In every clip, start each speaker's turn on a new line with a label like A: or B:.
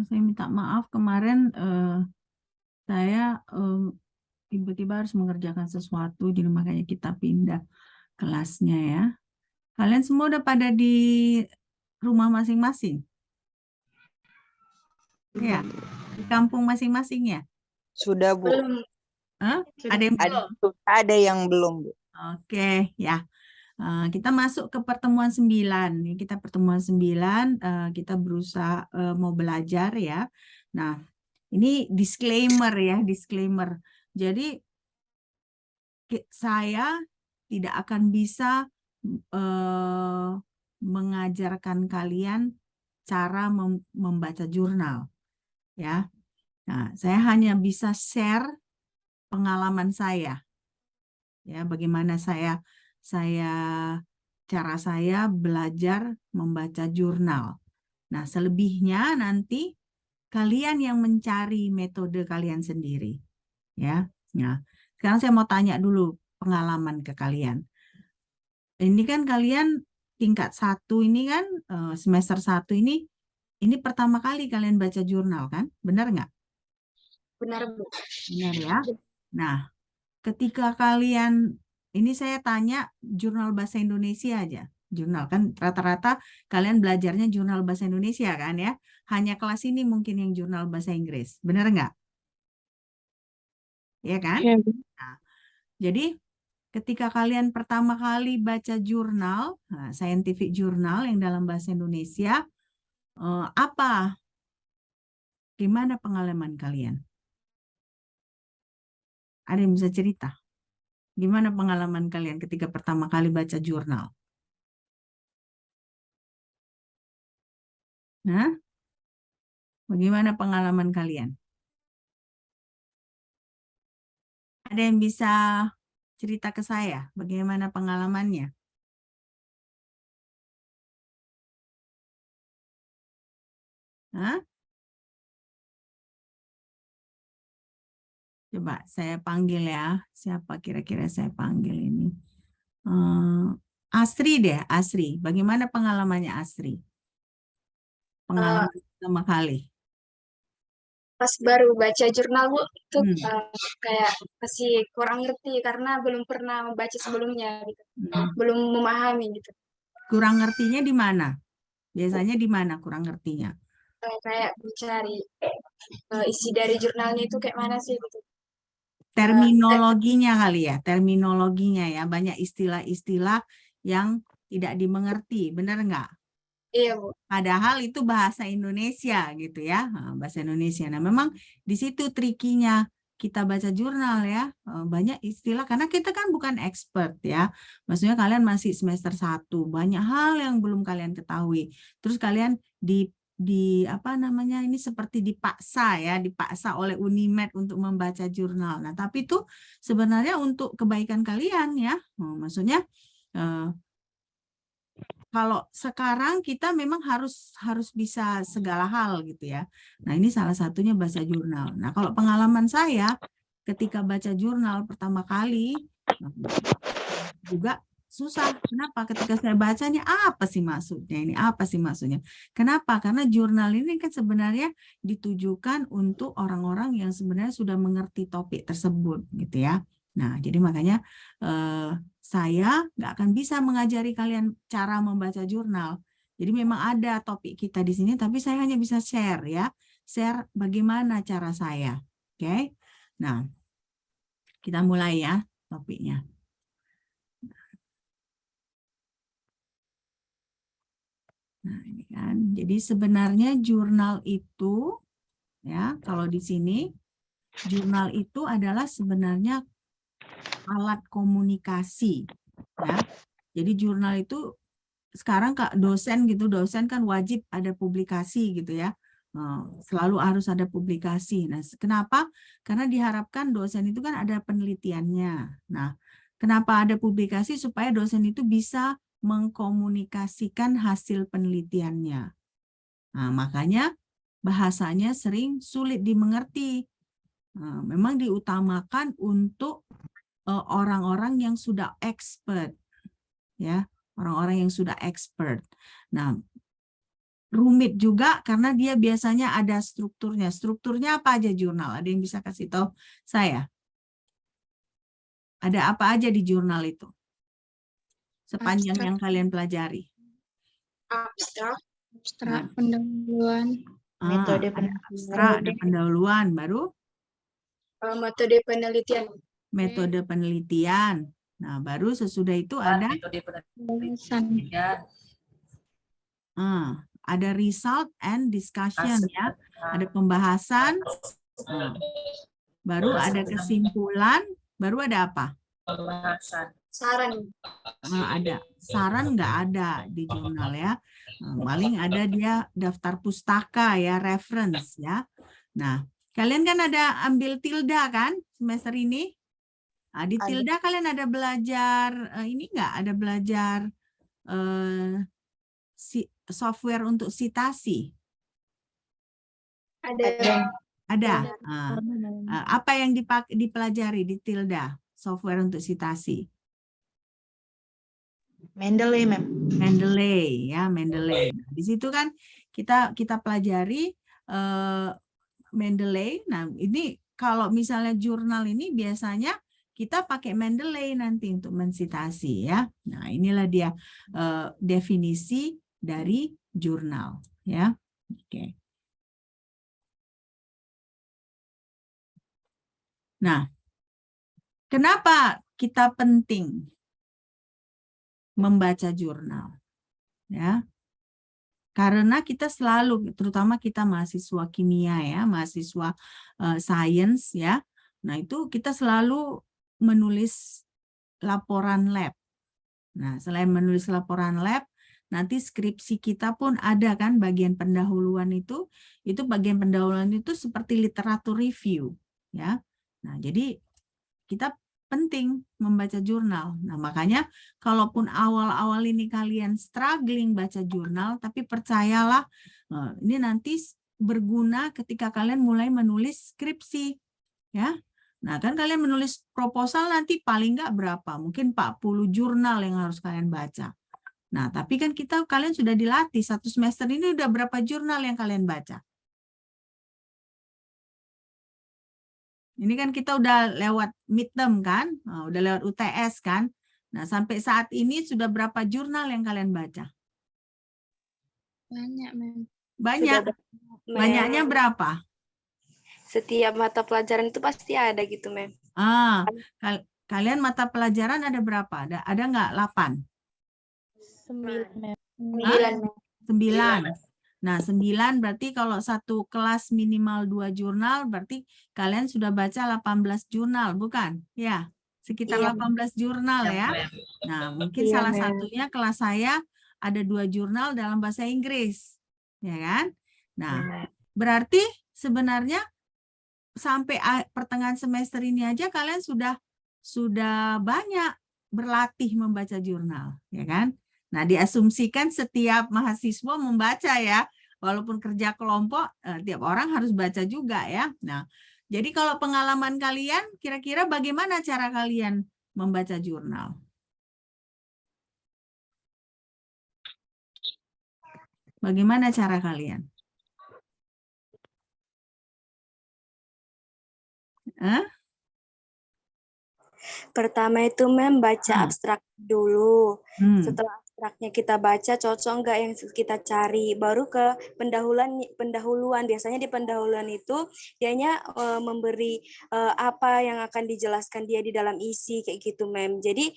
A: Saya minta maaf kemarin saya tiba-tiba harus mengerjakan sesuatu, jadi makanya kita pindah kelasnya ya. Kalian semua udah pada di rumah masing-masing? Ya, di kampung masing-masing ya?
B: Sudah, Bu.
C: Belum.
A: Hah? Ada yang
B: Ada,
A: belum?
B: ada yang belum, Bu.
A: Oke, ya. Kita masuk ke pertemuan 9. Ini kita pertemuan 9, kita berusaha mau belajar ya. Nah, ini disclaimer ya, disclaimer. Jadi saya tidak akan bisa eh, mengajarkan kalian cara membaca jurnal ya. Nah, saya hanya bisa share pengalaman saya ya, bagaimana saya cara saya belajar membaca jurnal. Nah, selebihnya nanti kalian yang mencari metode kalian sendiri ya. Nah, sekarang saya mau tanya dulu pengalaman ke kalian. Ini kan kalian tingkat 1 ini kan semester 1 ini pertama kali kalian baca jurnal kan? Benar nggak?
C: Benar, Bu.
A: Benar ya. Nah, ketika kalian, ini saya tanya jurnal bahasa Indonesia aja. Jurnal kan rata-rata kalian belajarnya jurnal bahasa Indonesia kan ya. Hanya kelas ini mungkin yang jurnal bahasa Inggris. Benar nggak? Ya kan?
C: Ya,
A: Nah, jadi ketika kalian pertama kali baca jurnal, scientific jurnal yang dalam bahasa Indonesia, gimana pengalaman kalian? Ada yang bisa cerita? Gimana pengalaman kalian ketika pertama kali baca jurnal? Nah, bagaimana pengalaman kalian? Ada yang bisa cerita ke saya bagaimana pengalamannya? Hah? Coba saya panggil ya. Siapa kira-kira saya panggil ini? Asri deh, Asri. Bagaimana pengalamannya Asri? Pengalaman pertama kali.
C: pas baru baca jurnal, Bu, itu
A: Hmm.
C: kayak masih kurang ngerti karena belum pernah membaca sebelumnya gitu.
A: Hmm.
C: Belum memahami gitu.
A: Kurang ngertinya di mana? Biasanya di mana kurang ngertinya?
C: Kayak mencari isi dari jurnalnya itu kayak mana sih gitu.
A: Terminologinya kali ya, terminologinya ya. Banyak istilah-istilah yang tidak dimengerti, benar nggak?
C: Iya, Bu.
A: Padahal itu bahasa Indonesia gitu ya, bahasa Indonesia. Nah, memang di situ trikinya kita baca jurnal ya, banyak istilah karena kita kan bukan expert ya. Maksudnya kalian masih semester 1, banyak hal yang belum kalian ketahui. Terus kalian di apa namanya ini seperti dipaksa ya, dipaksa oleh Unimed untuk membaca jurnal. Nah, tapi itu sebenarnya untuk kebaikan kalian ya. Maksudnya kalau sekarang kita memang harus bisa segala hal gitu ya. Nah, ini salah satunya baca jurnal. Nah, kalau pengalaman saya ketika baca jurnal pertama kali juga susah. Kenapa? Ketika saya bacanya apa sih maksudnya ini? Apa sih maksudnya? Kenapa? Karena jurnal ini kan sebenarnya ditujukan untuk orang-orang yang sebenarnya sudah mengerti topik tersebut gitu ya. Nah, jadi makanya saya nggak akan bisa mengajari kalian cara membaca jurnal. Jadi memang ada topik kita di sini, tapi saya hanya bisa share ya, share bagaimana cara saya. Oke? Nah, kita mulai ya topiknya. Nah, ini kan. Jadi sebenarnya jurnal itu ya, kalau di sini jurnal itu adalah sebenarnya alat komunikasi ya. Jadi jurnal itu sekarang Kak dosen gitu, dosen kan wajib ada publikasi gitu ya. Selalu harus ada publikasi. Nah, kenapa? Karena diharapkan dosen itu kan ada penelitiannya. Nah, kenapa ada publikasi supaya dosen itu bisa mengkomunikasikan hasil penelitiannya. Nah, makanya bahasanya sering sulit dimengerti. Memang diutamakan untuk orang-orang yang sudah expert, ya, orang-orang yang sudah expert. Nah, rumit juga karena dia biasanya ada strukturnya. Strukturnya apa aja jurnal? Ada yang bisa kasih tahu saya? Ada apa aja di jurnal itu? Sepanjang
C: Abstrak.
A: yang kalian pelajari.
C: Abstrak,
A: Nah,
C: pendahuluan,
B: Metode
A: ada abstrak, ada pendahuluan, baru
C: metode penelitian,
A: metode penelitian. Nah, baru sesudah itu ada ada result and discussion ya. Ada pembahasan. Baru ada kesimpulan, baru ada apa?
C: saran.
A: Ada saran, nggak ada di jurnal ya. Paling ada dia daftar pustaka ya, reference ya. Nah, kalian kan ada ambil tilda kan semester ini? Nah, di tilda kalian ada belajar ini nggak? Ada belajar software untuk citasi?
C: Ada.
A: Ada. Apa yang dipelajari di tilda software untuk citasi?
B: Mendeley, Mem.
A: Mendeley ya, Mendeley. Nah, di situ kan kita pelajari Mendeley. Nah, ini kalau misalnya jurnal ini biasanya kita pakai Mendeley nanti untuk mensitasi ya. Nah, inilah dia definisi dari jurnal ya. Oke. Nah, kenapa kita penting membaca jurnal? Ya. Karena kita selalu, terutama kita mahasiswa kimia ya, mahasiswa sains ya. Nah, itu kita selalu menulis laporan lab. Nah, selain menulis laporan lab, nanti skripsi kita pun ada kan bagian pendahuluan itu bagian pendahuluan itu seperti literatur review ya. Nah, jadi kita penting membaca jurnal. Nah, makanya kalaupun awal-awal ini kalian struggling baca jurnal, tapi percayalah ini nanti berguna ketika kalian mulai menulis skripsi ya. Nah, kan kalian menulis proposal nanti paling nggak berapa? Mungkin 40 jurnal yang harus kalian baca. Nah, tapi kan kalian sudah dilatih satu semester ini udah berapa jurnal yang kalian baca? Ini kan kita udah lewat midterm kan, udah lewat UTS kan. Nah, sampai saat ini sudah berapa jurnal yang kalian baca?
C: Banyak, Mem.
A: Banyak. Banyaknya berapa?
D: Setiap mata pelajaran itu pasti ada gitu, Mem.
A: Kalian mata pelajaran ada berapa? Ada nggak 8? 9. Nah, 9 berarti kalau satu kelas minimal 2 jurnal, berarti kalian sudah baca 18 jurnal, bukan? Ya, sekitar 18 jurnal ya. Nah, mungkin salah satunya kelas saya ada 2 jurnal dalam bahasa Inggris. Ya kan? Nah, berarti sebenarnya sampai pertengahan semester ini aja kalian sudah banyak berlatih membaca jurnal, ya kan? Nah, diasumsikan setiap mahasiswa membaca ya, walaupun kerja kelompok, tiap orang harus baca juga ya. Nah, jadi kalau pengalaman kalian, kira-kira bagaimana cara kalian membaca jurnal? Bagaimana cara kalian?
D: Pertama itu membaca abstrak dulu. Setelah abstraknya kita baca, cocok enggak yang kita cari. Baru ke pendahuluan. Biasanya di pendahuluan itu dianya memberi apa yang akan dijelaskan dia di dalam isi kayak gitu, Mem. Jadi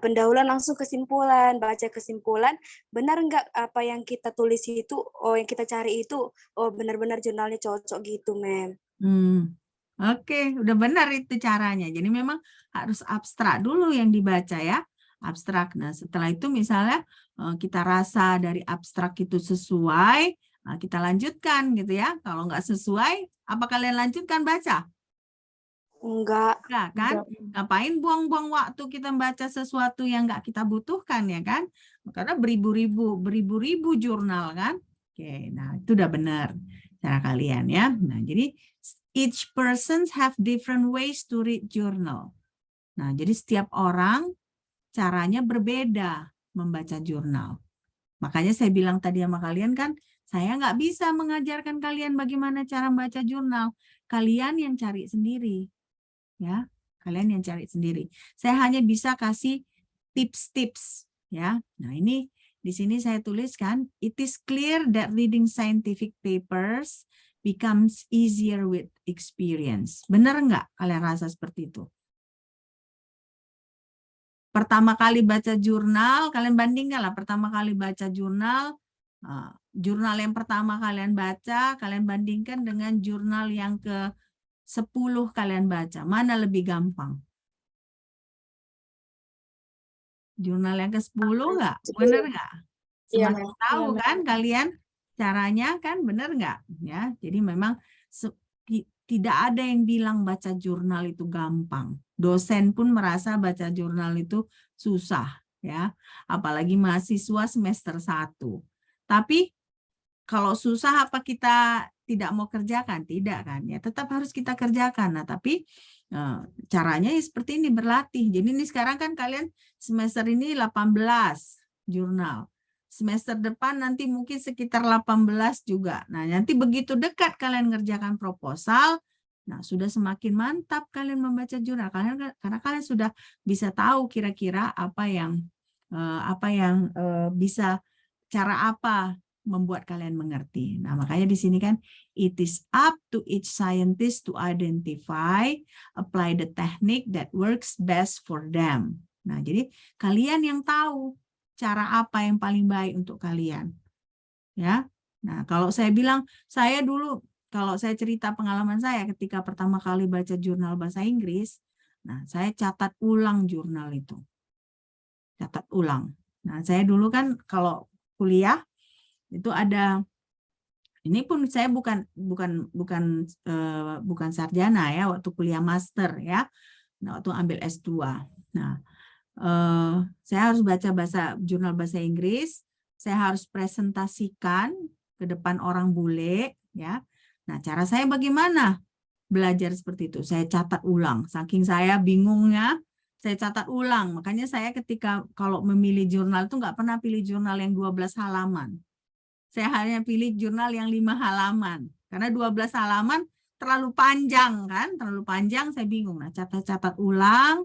D: pendahuluan langsung kesimpulan, baca kesimpulan, benar enggak apa yang kita tulis itu, yang kita cari itu, benar-benar jurnalnya cocok gitu, Mem.
A: Oke, udah benar itu caranya. Jadi memang harus abstrak dulu yang dibaca ya. Abstrak. Nah, setelah itu misalnya kita rasa dari abstrak itu sesuai, kita lanjutkan gitu ya. Kalau nggak sesuai, apa kalian lanjutkan baca?
D: Enggak.
A: Enggak kan? Ngapain buang-buang waktu kita membaca sesuatu yang nggak kita butuhkan ya kan? Karena beribu-ribu jurnal kan? Oke, nah itu udah benar cara kalian ya. Nah, jadi each person have different ways to read journal. Nah, jadi setiap orang caranya berbeda membaca jurnal. Makanya saya bilang tadi sama kalian kan, Saya nggak bisa mengajarkan kalian bagaimana cara membaca jurnal. Kalian yang cari sendiri. Ya, kalian yang cari sendiri. Saya hanya bisa kasih tips-tips. Ya, nah ini di sini saya tuliskan, it is clear that reading scientific papers becomes easier with experience. Benar nggak kalian rasa seperti itu? Pertama kali baca jurnal, kalian bandingkan lah pertama kali baca jurnal, jurnal yang pertama kalian baca, kalian bandingkan dengan jurnal yang ke-10 kalian baca. Mana lebih gampang? Jurnal yang ke-10 nggak? Bener nggak?
C: Iya,
A: Semakin tahu kan kalian caranya kan, bener nggak? Ya, jadi memang tidak ada yang bilang baca jurnal itu gampang. Dosen pun merasa baca jurnal itu susah, ya. Apalagi mahasiswa semester 1. Tapi kalau susah apa kita tidak mau kerjakan? Tidak kan? Ya, tetap harus kita kerjakan. Nah, tapi caranya seperti ini, berlatih. Jadi ini sekarang kan kalian semester ini 18 jurnal. Semester depan nanti mungkin sekitar 18 juga. Nah, nanti begitu dekat kalian ngerjakan proposal, nah sudah semakin mantap kalian membaca jurnal. Karena kalian sudah bisa tahu kira-kira apa yang bisa, cara apa membuat kalian mengerti. Nah, makanya di sini kan, it is up to each scientist to identify, apply the technique that works best for them. Nah, jadi kalian yang tahu cara apa yang paling baik untuk kalian. Ya. Nah, kalau saya bilang, saya dulu, kalau saya cerita pengalaman saya ketika pertama kali baca jurnal bahasa Inggris, nah, saya catat ulang jurnal itu. Catat ulang. Nah, saya dulu kan kalau kuliah itu ada, ini pun saya bukan sarjana ya, waktu kuliah master ya. Nah, waktu ambil S2. Nah, saya harus baca jurnal bahasa Inggris, saya harus presentasikan ke depan orang bule, ya. Nah, cara saya bagaimana belajar seperti itu? Saya catat ulang. Saking saya bingungnya, saya catat ulang. Makanya saya ketika kalau memilih jurnal itu nggak pernah pilih jurnal yang 12 halaman. Saya hanya pilih jurnal yang 5 halaman. Karena 12 halaman terlalu panjang kan, terlalu panjang saya bingung. Nah, catat ulang.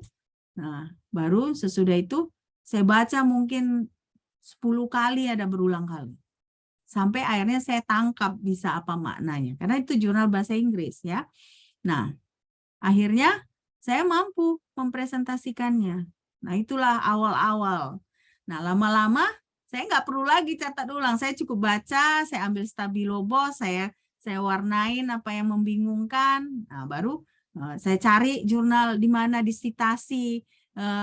A: Nah, baru sesudah itu saya baca mungkin 10 kali, ada berulang kali. Sampai akhirnya saya tangkap bisa apa maknanya. Karena itu jurnal bahasa Inggris ya. Nah, akhirnya saya mampu mempresentasikannya. Nah, itulah awal-awal. Nah, lama-lama saya nggak perlu lagi catat ulang. Saya cukup baca, saya ambil stabilo boss, saya warnain apa yang membingungkan. Nah, baru saya cari jurnal di mana disitasi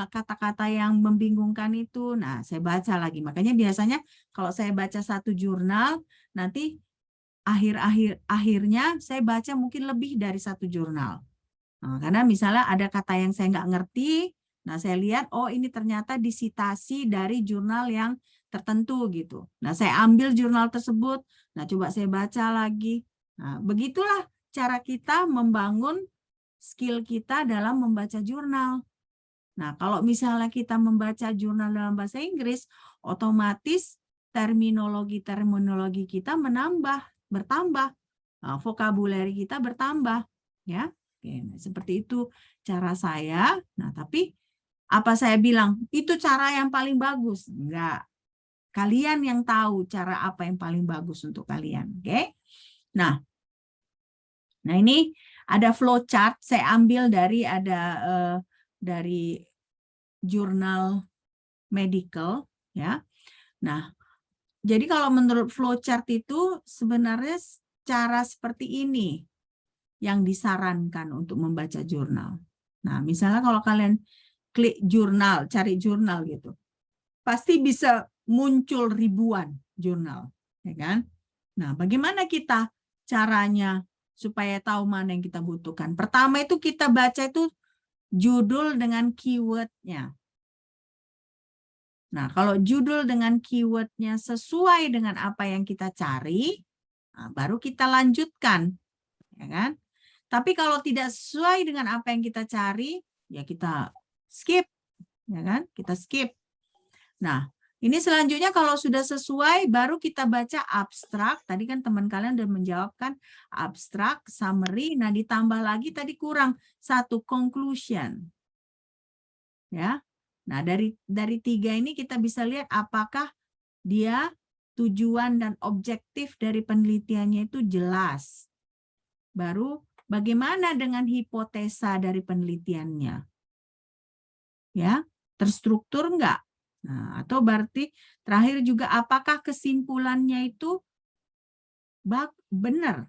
A: kata-kata yang membingungkan itu. Nah, saya baca lagi. Makanya biasanya kalau saya baca satu jurnal, nanti akhirnya saya baca mungkin lebih dari satu jurnal. Nah, karena misalnya ada kata yang saya nggak ngerti, nah saya lihat, oh ini ternyata disitasi dari jurnal yang tertentu gitu. Nah, saya ambil jurnal tersebut, nah coba saya baca lagi. Nah, begitulah cara kita membangun skill kita dalam membaca jurnal. Nah, kalau misalnya kita membaca jurnal dalam bahasa Inggris, otomatis terminologi kita bertambah. Nah, vocabulary kita bertambah. Ya, oke, nah, seperti itu cara saya. Nah, tapi apa saya bilang, itu cara yang paling bagus? Enggak. Kalian yang tahu cara apa yang paling bagus untuk kalian. Oke. Nah ini ada flowchart saya ambil dari dari jurnal medical ya. Nah, jadi kalau menurut flowchart itu sebenarnya cara seperti ini yang disarankan untuk membaca jurnal. Nah, misalnya kalau kalian klik jurnal, cari jurnal gitu, pasti bisa muncul ribuan jurnal, ya kan? Nah, bagaimana kita caranya supaya tahu mana yang kita butuhkan? Pertama itu kita baca itu judul dengan keywordnya. Nah, kalau judul dengan keywordnya sesuai dengan apa yang kita cari, nah, baru kita lanjutkan, ya kan? Tapi kalau tidak sesuai dengan apa yang kita cari, ya kita skip, ya kan? Kita skip. Nah, Ini selanjutnya kalau sudah sesuai, baru kita baca abstrak. Tadi kan teman kalian udah menjawabkan abstrak, summary. Nah, ditambah lagi tadi kurang satu conclusion. Ya. Nah, dari 3 ini kita bisa lihat apakah dia tujuan dan objektif dari penelitiannya itu jelas. Baru bagaimana dengan hipotesa dari penelitiannya? Ya, terstruktur enggak? Nah, atau berarti terakhir juga apakah kesimpulannya itu benar?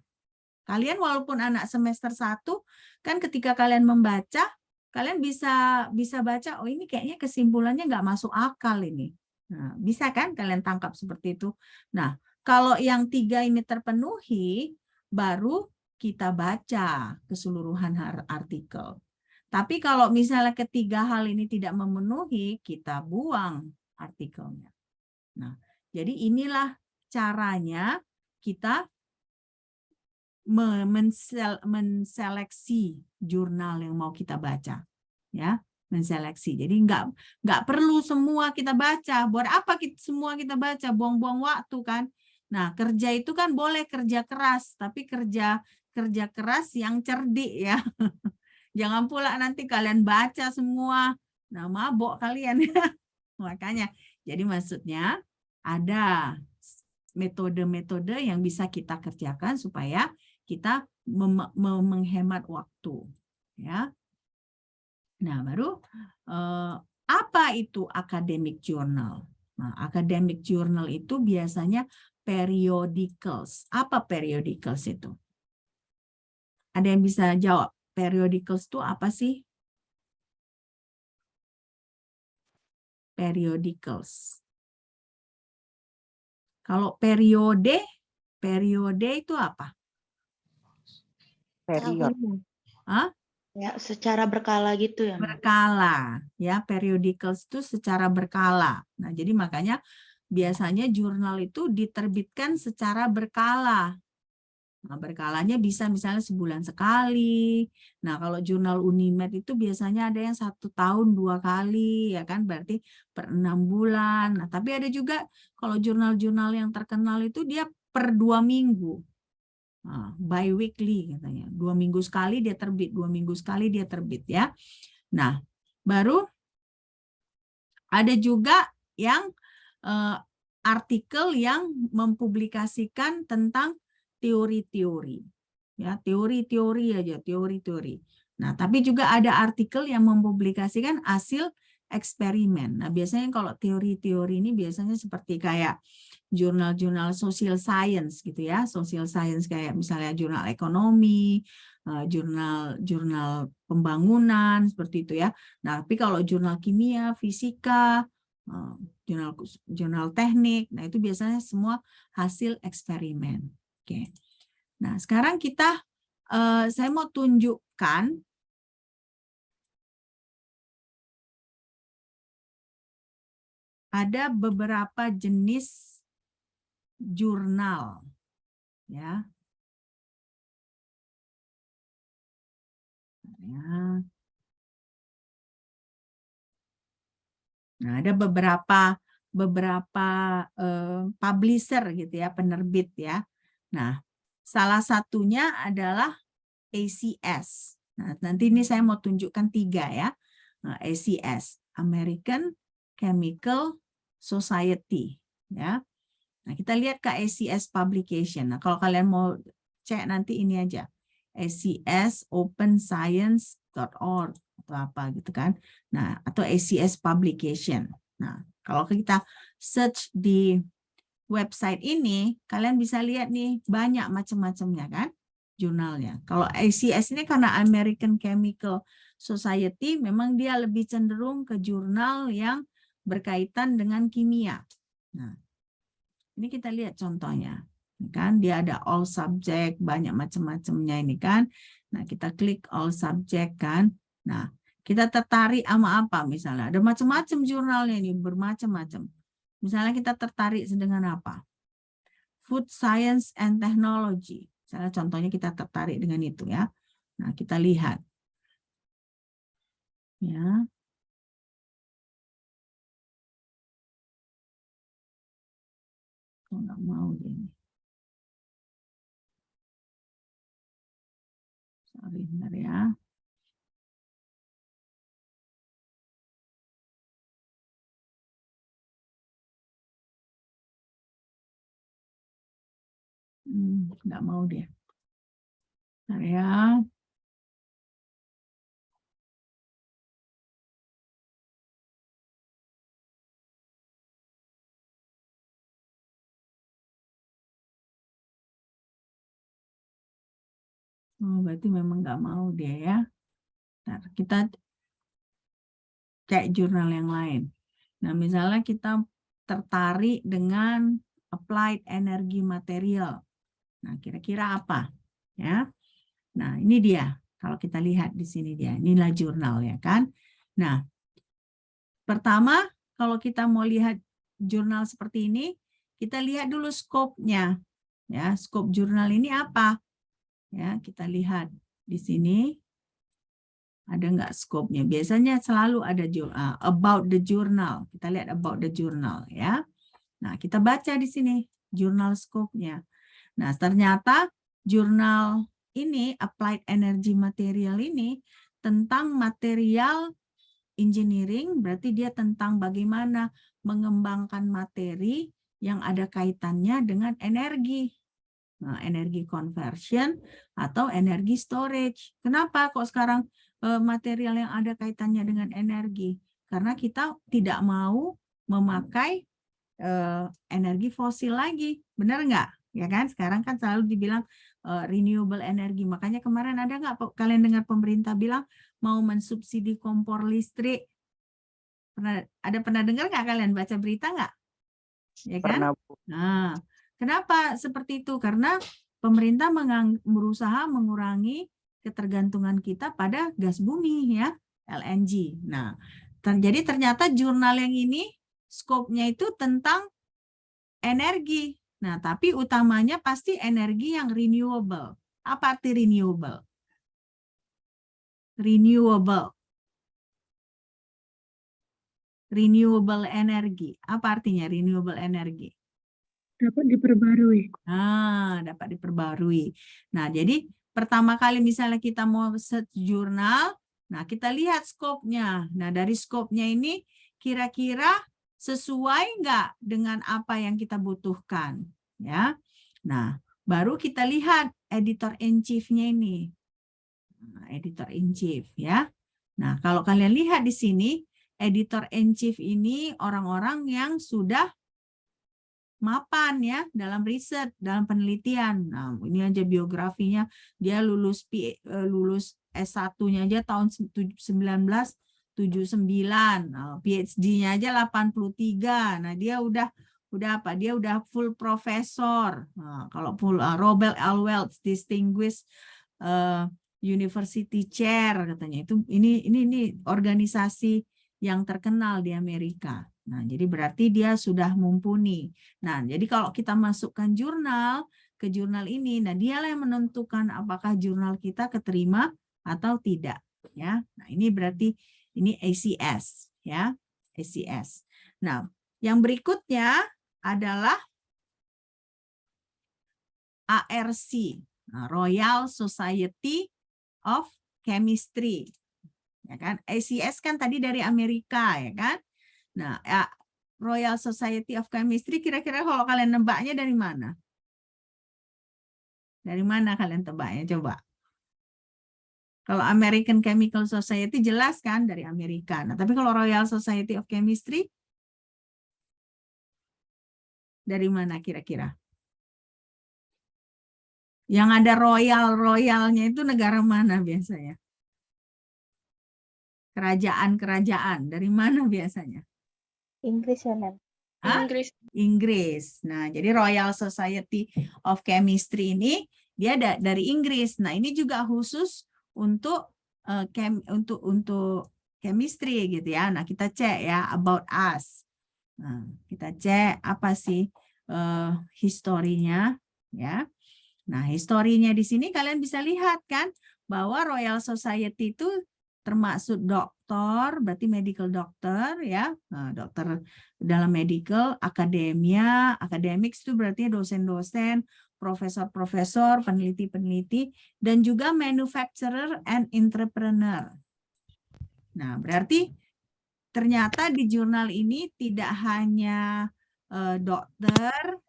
A: Kalian walaupun anak semester 1 kan ketika kalian membaca, kalian bisa baca, oh ini kayaknya kesimpulannya nggak masuk akal ini. Nah, bisa kan kalian tangkap seperti itu. Nah, kalau yang 3 ini terpenuhi, baru kita baca keseluruhan artikel. Tapi kalau misalnya ketiga hal ini tidak memenuhi, kita buang artikelnya. Nah, jadi inilah caranya kita menseleksi jurnal yang mau kita baca, ya, menseleksi. Jadi nggak perlu semua kita baca. Buat apa semua kita baca? Buang-buang waktu kan. Nah, kerja itu kan boleh kerja keras, tapi kerja keras yang cerdik ya. Jangan pula nanti kalian baca semua, nah mabok kalian. Makanya, jadi maksudnya ada metode-metode yang bisa kita kerjakan supaya kita menghemat waktu. Ya. Nah, baru apa itu academic journal? Nah, academic journal itu biasanya periodicals. Apa periodicals itu? Ada yang bisa jawab? Periodicals itu apa sih? Periodicals. Kalau periode itu apa?
B: Period.
A: Hah?
E: Ya, secara berkala gitu ya, Mbak?
A: Berkala, ya, periodicals itu secara berkala. Nah, jadi makanya biasanya jurnal itu diterbitkan secara berkala. Nah, berkalanya bisa misalnya sebulan sekali. Nah, kalau jurnal Unimed itu biasanya ada yang 1 tahun 2 kali, ya kan? Berarti per 6 bulan. Nah, tapi ada juga kalau jurnal-jurnal yang terkenal itu dia per 2 minggu. Nah, bi-weekly katanya. 2 minggu sekali dia terbit, 2 minggu sekali dia terbit ya. Nah, baru ada juga yang artikel yang mempublikasikan tentang teori-teori. Ya, teori-teori aja, teori-teori. Nah, tapi juga ada artikel yang mempublikasikan hasil eksperimen. Nah, biasanya kalau teori-teori ini biasanya seperti kayak jurnal-jurnal social science gitu ya, social science kayak misalnya jurnal ekonomi, jurnal pembangunan seperti itu ya. Nah, tapi kalau jurnal kimia, fisika, jurnal teknik, nah itu biasanya semua hasil eksperimen. Oke. Nah, sekarang saya mau tunjukkan ada beberapa jenis jurnal, ya. Nah, ada beberapa publisher gitu ya, penerbit ya. Nah, salah satunya adalah ACS. Nah, nanti ini saya mau tunjukkan 3 ya. Nah, ACS, American Chemical Society ya. Nah, kita lihat ke ACS publication. Nah, kalau kalian mau cek nanti ini aja. ACSopenscience.org atau apa gitu kan. Nah, atau ACS publication. Nah, kalau kita search di website ini, kalian bisa lihat nih banyak macam-macamnya kan jurnalnya. Kalau ACS ini karena American Chemical Society, memang dia lebih cenderung ke jurnal yang berkaitan dengan kimia. Nah, ini kita lihat contohnya, kan? Dia ada all subject, banyak macam-macamnya ini kan. Nah, kita klik all subject kan. Nah, kita tertarik sama apa misalnya? Ada macam-macam jurnalnya ini, bermacam-macam. Misalnya kita tertarik dengan apa? Food Science and Technology. Misalnya contohnya kita tertarik dengan itu ya. Nah, kita lihat. Ya. mau dia ini. Sorry, bentar ya. Nggak mau dia. Bentar ya. Oh, berarti memang nggak mau dia ya. Ntar kita cek jurnal yang lain. Nah, misalnya kita tertarik dengan applied energy material. Nah, kira-kira apa? Ya. Nah, ini dia. Kalau kita lihat di sini dia. Inilah jurnal ya kan. Nah, pertama kalau kita mau lihat jurnal seperti ini, kita lihat dulu skopnya. Ya, skop jurnal ini apa? Ya, kita lihat di sini. Ada nggak skopnya? Biasanya selalu ada about the journal. Kita lihat about the journal ya. Nah, kita baca di sini jurnal skopnya. Nah, ternyata jurnal ini applied energy material ini tentang material engineering, berarti dia tentang bagaimana mengembangkan materi yang ada kaitannya dengan energi. Nah, energi conversion atau energi storage. Kenapa kok sekarang material yang ada kaitannya dengan energi? Karena kita tidak mau memakai energi fosil lagi. Benar nggak? Ya kan? Sekarang kan selalu dibilang renewable energy. Makanya kemarin ada nggak kalian dengar pemerintah bilang mau mensubsidi kompor listrik? Pernah dengar nggak kalian baca berita nggak? Ya kan?
B: Pernah, Bu.
A: Nah, kenapa seperti itu? Karena pemerintah berusaha mengurangi ketergantungan kita pada gas bumi ya, LNG. Nah, jadi ternyata jurnal yang ini skopnya itu tentang energi. Nah, tapi utamanya pasti energi yang renewable. Apa arti renewable? Renewable. Renewable energy. Apa artinya renewable energy?
F: Dapat diperbarui.
A: Nah, dapat diperbarui. Nah, jadi pertama kali misalnya kita mau search jurnal, nah kita lihat skopnya. Nah, dari skopnya ini kira-kira sesuai nggak dengan apa yang kita butuhkan, ya. Nah, baru kita lihat editor in chief-nya ini. Nah, editor in chief, ya. Nah, kalau kalian lihat di sini, editor in chief ini orang-orang yang sudah mapan ya dalam riset, dalam penelitian. Nah, ini aja biografinya, dia lulus S1-nya aja tahun 1979. Nah, PhD-nya aja 83. Nah, dia udah apa? Dia udah full profesor. Nah, kalau full Robert L. Welch Distinguished University Chair katanya. Itu ini organisasi yang terkenal di Amerika. Nah, jadi berarti dia sudah mumpuni. Nah, jadi kalau kita masukkan jurnal ke jurnal ini, nah dialah yang menentukan apakah jurnal kita keterima atau tidak, ya. Nah, ini berarti ini ACS, ya, ACS. Nah, yang berikutnya adalah ARC, nah, Royal Society of Chemistry, ya kan? ACS kan tadi dari Amerika, ya kan? Nah, Royal Society of Chemistry, kira-kira kalau kalian nebaknya dari mana? Dari mana kalian tebaknya? Coba. Kalau American Chemical Society jelas kan dari Amerika. Nah, tapi kalau Royal Society of Chemistry, dari mana kira-kira? Yang ada royalnya itu negara mana biasanya? Kerajaan-kerajaan, dari mana biasanya?
D: Inggris ya, Mem?
C: Inggris.
A: Inggris. Nah, jadi Royal Society of Chemistry ini dia dari Inggris. Nah, ini juga khusus untuk untuk chemistry gitu ya. Nah, kita cek ya about us. Nah, kita cek apa sih historinya ya. Nah, historinya di sini kalian bisa lihat kan bahwa Royal Society itu termasuk dokter, berarti medical doctor ya, dokter dalam medical, akademia, academics itu berarti dosen-dosen, profesor-profesor, peneliti-peneliti, dan juga manufacturer and entrepreneur. Nah, berarti ternyata di jurnal ini tidak hanya dokter,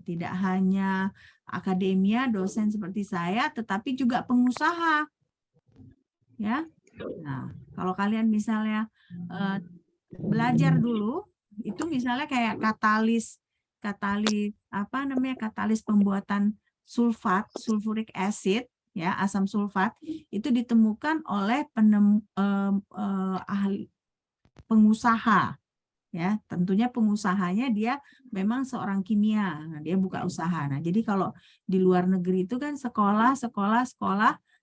A: tidak hanya akademia, dosen seperti saya, tetapi juga pengusaha. Ya. Nah, kalau kalian misalnya belajar dulu, itu misalnya kayak katalis pembuatan sulfat, sulfuric acid, ya, asam sulfat, itu ditemukan oleh ahli pengusaha. Ya, tentunya pengusahanya dia memang seorang kimia, dia buka usaha. Nah, jadi kalau di luar negeri itu kan sekolah,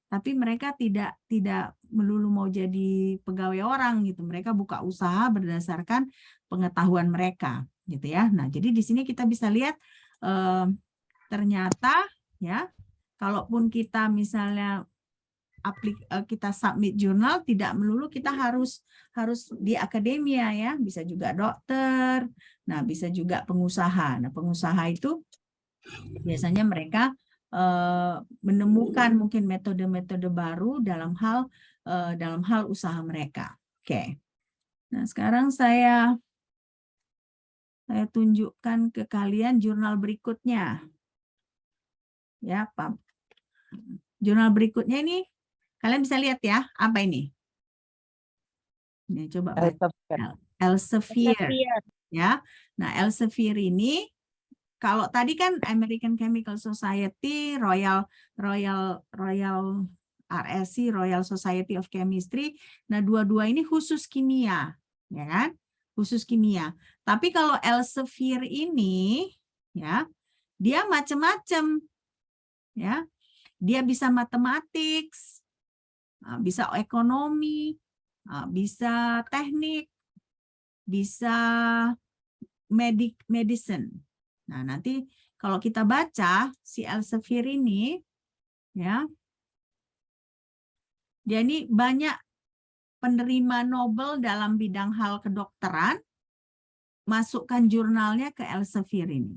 A: tapi mereka tidak melulu mau jadi pegawai orang gitu. Mereka buka usaha berdasarkan pengetahuan mereka, gitu ya. Nah, jadi di sini kita bisa lihat ternyata ya, kalaupun kita misalnya kita submit jurnal, tidak melulu kita harus di akademia ya, bisa juga dokter, nah bisa juga pengusaha. Nah, pengusaha itu biasanya mereka menemukan mungkin metode-metode baru dalam hal usaha mereka. Oke. Nah, sekarang saya tunjukkan ke kalian jurnal berikutnya. Ya, Pak. Jurnal berikutnya ini kalian bisa lihat ya, apa ini? Ini coba Elsevier. Ya. Nah, Elsevier ini kalau tadi kan American Chemical Society, Royal RSC, Royal Society of Chemistry. Nah, dua-dua ini khusus kimia, ya kan? Khusus kimia. Tapi kalau Elsevier ini ya, dia macam-macam. Ya. Dia bisa matematik, bisa ekonomi, bisa teknik, bisa medicine. Nah, nanti kalau kita baca si Elsevier ini, ya, dia ini banyak penerima Nobel dalam bidang hal kedokteran, masukkan jurnalnya ke Elsevier ini.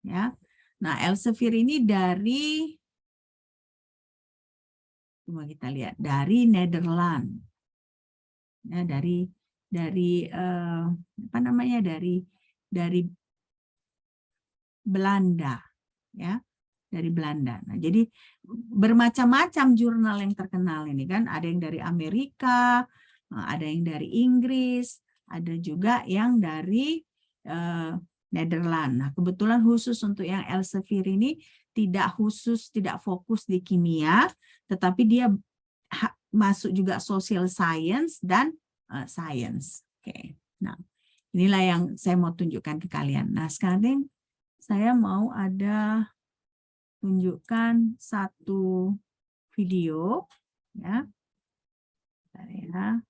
A: Ya, nah Elsevier ini coba kita lihat dari Nederland, ya, dari apa namanya dari Belanda, ya, dari Belanda. Nah, jadi bermacam-macam jurnal yang terkenal ini kan, ada yang dari Amerika, ada yang dari Inggris, ada juga yang dari Nederland. Nah, kebetulan khusus untuk yang Elsevier ini tidak fokus di kimia, tetapi dia masuk juga social science dan science. Oke. Nah, inilah yang saya mau tunjukkan ke kalian. Nah, sekarang saya mau tunjukkan satu video, ya. Bentar ya.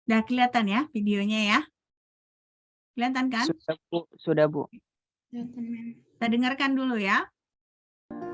A: Udah kelihatan ya videonya ya? Kelihatan kan?
B: Sudah, Bu.
A: Kita dengarkan dulu ya.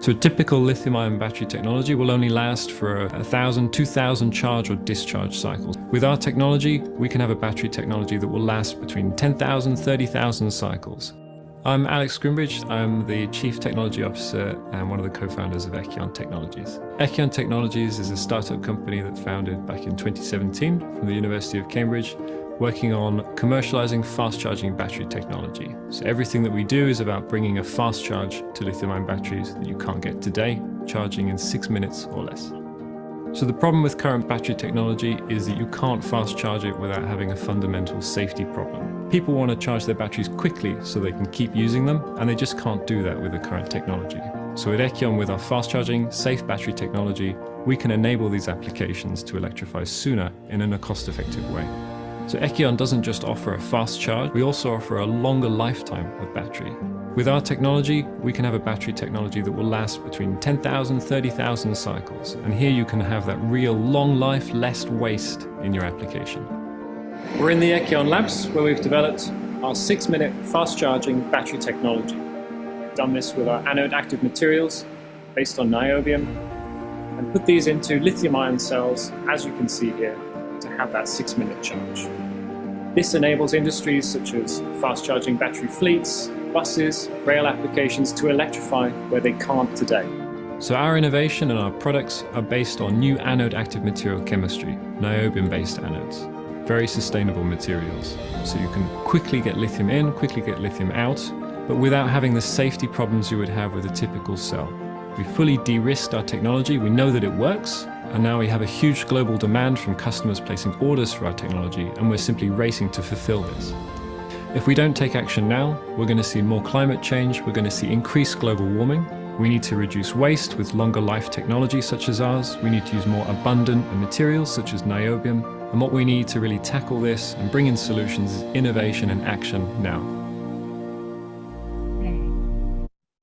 G: So a typical lithium-ion battery technology will only last for 1,000, 2,000 charge or discharge cycles. With our technology, we can have a battery technology that will last between 10,000, 30,000 cycles. I'm Alex Grimbridge. I'm the Chief Technology Officer and one of the co-founders of Echion Technologies. Echion Technologies is a startup company that founded back in 2017 from the University of Cambridge. working on commercializing fast charging battery technology. So everything that we do is about bringing a fast charge to lithium-ion batteries that you can't get today, charging in 6 minutes or less. So the problem with current battery technology is that you can't fast charge it without having a fundamental safety problem. People want to charge their batteries quickly so they can keep using them, and they just can't do that with the current technology. So at Ekion, with our fast charging, safe battery technology, we can enable these applications to electrify sooner and in a cost-effective way. So Ekion doesn't just offer a fast charge, we also offer a longer lifetime of battery. With our technology, we can have a battery technology that will last between 10,000, 30,000 cycles. And here you can have that real long life, less waste in your application. We're in the Ekion labs where we've developed our 6-minute fast charging battery technology. We've done this with our anode active materials based on niobium and put these into lithium-ion cells, as you can see here, to have that 6-minute charge. This enables industries such as fast charging battery fleets, buses, rail applications to electrify where they can't today. So our innovation and our products are based on new anode active material chemistry, niobium-based anodes. Very sustainable materials. So you can quickly get lithium in, quickly get lithium out, but without having the safety problems you would have with a typical cell. We fully de-risked our technology, we know that it works, and now we have a huge global demand from customers placing orders for our technology, and we're simply racing to fulfill this. If we don't take action now, we're going to see more climate change, we're going to see increased global warming. We need to reduce waste with longer life technology such as ours. We need to use more abundant materials such as niobium. And what we need to really tackle this and bring in solutions is innovation and action now.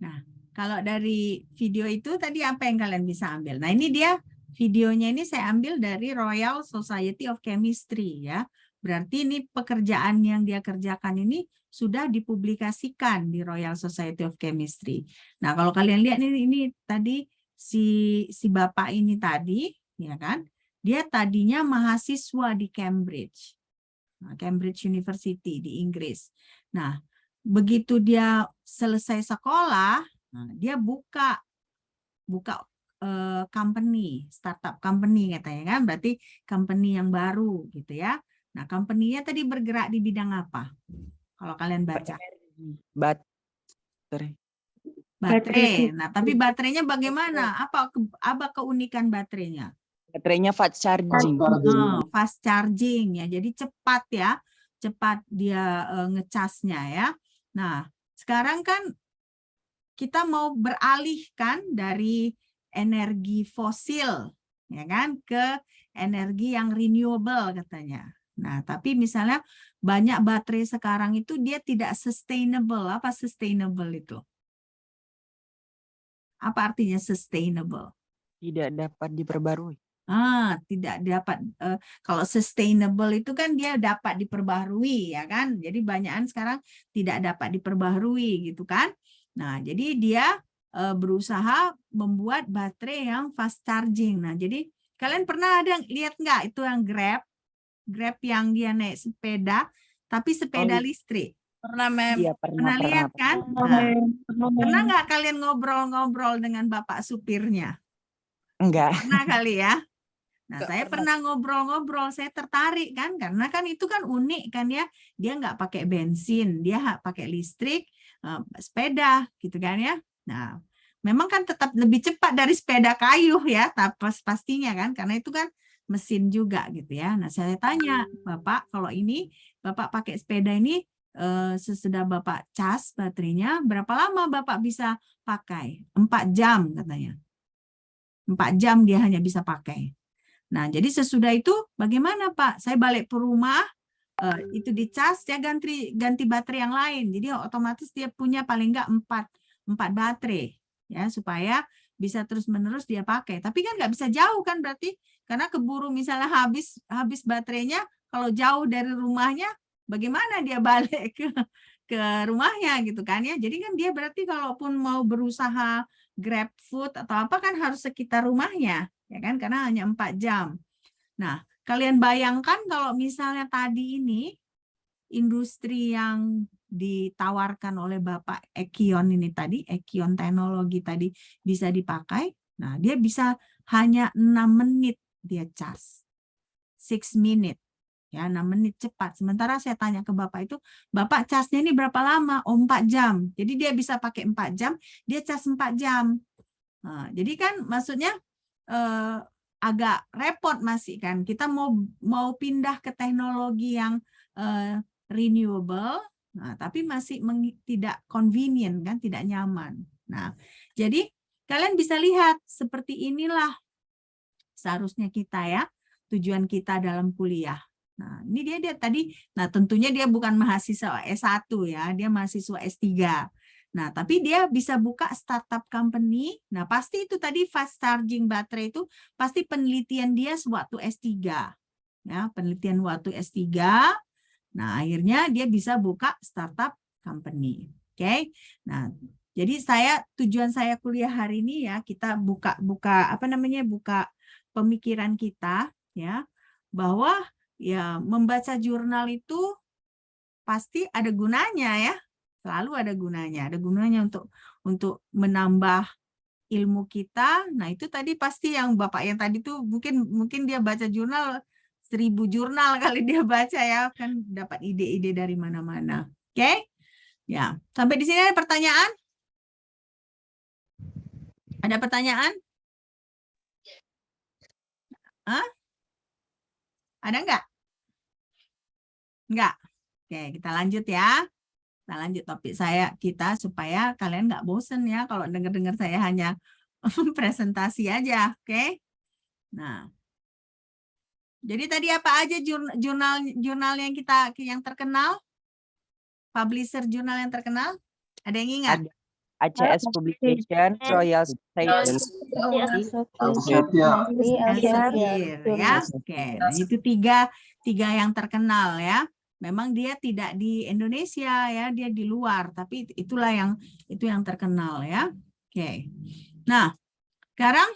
A: Nah, kalau dari video itu tadi apa yang kalian bisa ambil? Nah, ini dia videonya, ini saya ambil dari Royal Society of Chemistry ya. Berarti ini pekerjaan yang dia kerjakan ini sudah dipublikasikan di Royal Society of Chemistry. Nah, kalau kalian lihat ini tadi si bapak ini tadi, ya kan? Dia tadinya mahasiswa di Cambridge, Cambridge University di Inggris. Nah, begitu dia selesai sekolah, dia buka company, startup company katanya kan, berarti company yang baru gitu ya. Nah, company-nya tadi bergerak di bidang apa? Kalau kalian baca. Baterai. Nah, tapi baterainya bagaimana? Apa keunikan baterainya?
B: Baterainya fast charging.
A: Fast charging ya. Jadi cepat ya. Cepat dia ngecasnya ya. Nah, sekarang kan kita mau beralihkan dari energi fosil ya kan ke energi yang renewable katanya. Nah, tapi misalnya banyak baterai sekarang itu dia tidak sustainable. Apa sustainable itu? Apa artinya sustainable?
B: Tidak dapat diperbarui.
A: Tidak dapat. Kalau sustainable itu kan dia dapat diperbaharui ya kan. Jadi banyakan sekarang tidak dapat diperbaharui gitu kan. Nah, jadi dia berusaha membuat baterai yang fast charging. Nah, jadi kalian pernah ada lihat nggak itu yang Grab yang dia naik sepeda, tapi sepeda listrik.
B: Pernah, Mem. Iya,
A: pernah lihat kan? Pernah nggak kalian ngobrol-ngobrol dengan bapak supirnya?
B: Enggak.
A: Pernah kali ya? Nah, saya pernah ngobrol-ngobrol, saya tertarik kan, karena kan itu kan unik kan ya. Dia nggak pakai bensin, dia pakai listrik, sepeda gitu kan ya. Nah, memang kan tetap lebih cepat dari sepeda kayu ya, pastinya kan, karena itu kan mesin juga gitu ya. Nah, saya tanya, Bapak, kalau ini Bapak pakai sepeda ini sesudah Bapak cas baterainya, berapa lama Bapak bisa pakai? 4 jam katanya. 4 jam dia hanya bisa pakai. Nah, jadi sesudah itu bagaimana Pak? Saya balik ke rumah, itu dicas, ya ganti baterai yang lain. Jadi otomatis dia punya paling enggak 4 baterai ya, supaya bisa terus-menerus dia pakai. Tapi kan nggak bisa jauh kan berarti, karena keburu misalnya habis baterainya, kalau jauh dari rumahnya, bagaimana dia balik ke rumahnya gitu kan ya. Jadi kan dia berarti kalaupun mau berusaha Grab Food atau apa kan harus sekitar rumahnya, ya kan, karena hanya 4 jam. Nah, kalian bayangkan kalau misalnya tadi ini industri yang ditawarkan oleh Bapak Ekion ini tadi, Ekion teknologi tadi bisa dipakai. Nah, dia bisa hanya 6 menit dia cas. 6 minutes. ya 6 menit cepat. Sementara saya tanya ke Bapak itu, Bapak casnya ini berapa lama? Oh 4 jam. Jadi dia bisa pakai 4 jam, dia cas 4 jam. Nah, jadi kan maksudnya agak repot masih kan. Kita mau pindah ke teknologi yang renewable, nah, tapi masih tidak convenient kan, tidak nyaman. Nah, jadi kalian bisa lihat seperti inilah seharusnya kita ya, tujuan kita dalam kuliah. Nah, ini dia tadi, nah tentunya dia bukan mahasiswa S1 ya, dia mahasiswa S3. Nah, tapi dia bisa buka startup company. Nah, pasti itu tadi fast charging baterai itu pasti penelitian dia sewaktu S3. Ya, penelitian waktu S3. Nah, akhirnya dia bisa buka startup company. Oke. Nah, jadi tujuan saya kuliah hari ini ya, kita buka pemikiran kita ya, bahwa ya membaca jurnal itu pasti ada gunanya ya. Selalu ada gunanya untuk menambah ilmu kita. Nah, itu tadi pasti yang Bapak yang tadi tuh mungkin dia baca jurnal 1000 jurnal kali dia baca ya, kan dapat ide-ide dari mana-mana. Oke? Ya, sampai di sini ada pertanyaan? Ada pertanyaan? Hah? Ada enggak? Enggak. Oke, kita lanjut ya. Kita lanjut topik kita supaya kalian nggak bosen ya kalau dengar-dengar saya hanya presentasi aja, oke? Nah, jadi tadi apa aja jurnal yang terkenal? Publisher jurnal yang terkenal? Ada yang ingat?
B: ACS Publication, Royal Society,
A: ya. Oke, nah, itu tiga yang terkenal ya. Memang dia tidak di Indonesia ya, dia di luar, tapi itulah itu yang terkenal ya. Oke. Nah, sekarang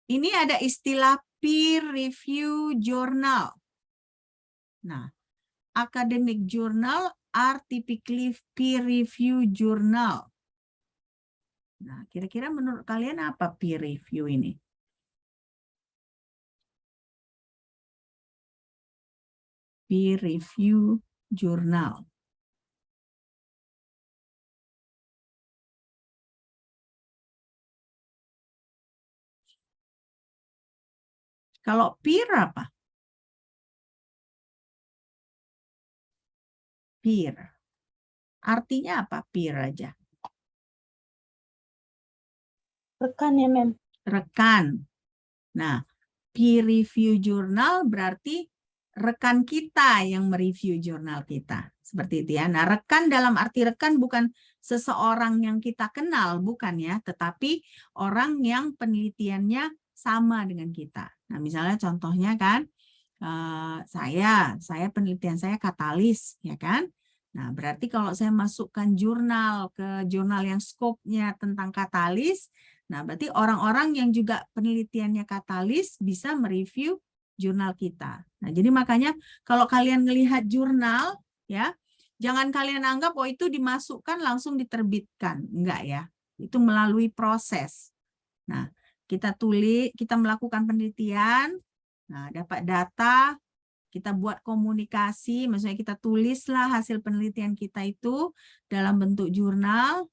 A: ini ada istilah peer review journal. Nah, academic journal are typically peer review journal. Nah, kira-kira menurut kalian apa peer review ini? Peer review journal. Kalau peer apa? Peer. Artinya apa peer aja?
E: Rekan ya, Mem.
A: Rekan. Nah, peer review jurnal berarti rekan kita yang mereview jurnal kita. Seperti itu ya. Nah, rekan dalam arti rekan bukan seseorang yang kita kenal, bukan ya. Tetapi orang yang penelitiannya sama dengan kita. Nah, misalnya contohnya kan, saya penelitian saya katalis, ya kan. Nah, berarti kalau saya masukkan jurnal ke jurnal yang skopnya tentang katalis, nah berarti orang-orang yang juga penelitiannya katalis bisa mereview jurnal kita. Nah, jadi makanya kalau kalian melihat jurnal, ya, jangan kalian anggap oh itu dimasukkan langsung diterbitkan. Enggak ya. Itu melalui proses. Nah, kita melakukan penelitian, nah dapat data, kita buat komunikasi, maksudnya kita tulislah hasil penelitian kita itu dalam bentuk jurnal.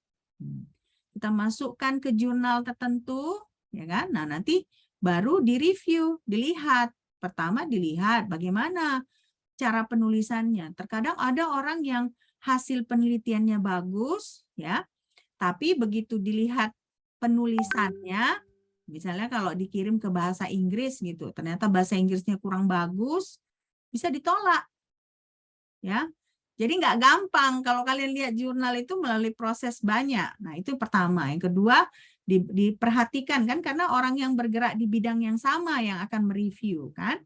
A: Kita masukkan ke jurnal tertentu, ya kan? Nah, nanti baru direview, dilihat. Pertama dilihat bagaimana cara penulisannya. Terkadang ada orang yang hasil penelitiannya bagus, ya, tapi begitu dilihat penulisannya, misalnya kalau dikirim ke bahasa Inggris gitu, ternyata bahasa Inggrisnya kurang bagus, bisa ditolak, ya. Jadi nggak gampang kalau kalian lihat jurnal itu melalui proses banyak. Nah, itu pertama. Yang kedua, diperhatikan kan karena orang yang bergerak di bidang yang sama yang akan mereview kan.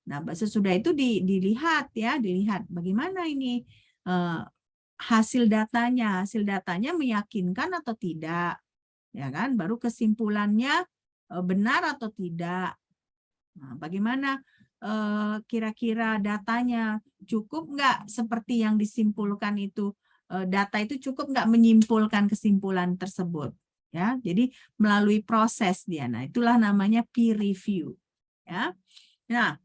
A: Nah, sesudah itu dilihat ya, dilihat bagaimana ini hasil datanya meyakinkan atau tidak. Ya kan? Baru kesimpulannya benar atau tidak. Nah, bagaimana kira-kira datanya cukup nggak seperti yang disimpulkan itu, data itu cukup nggak menyimpulkan kesimpulan tersebut, ya. Jadi melalui proses dia. Nah, itulah namanya peer review, ya. Nah,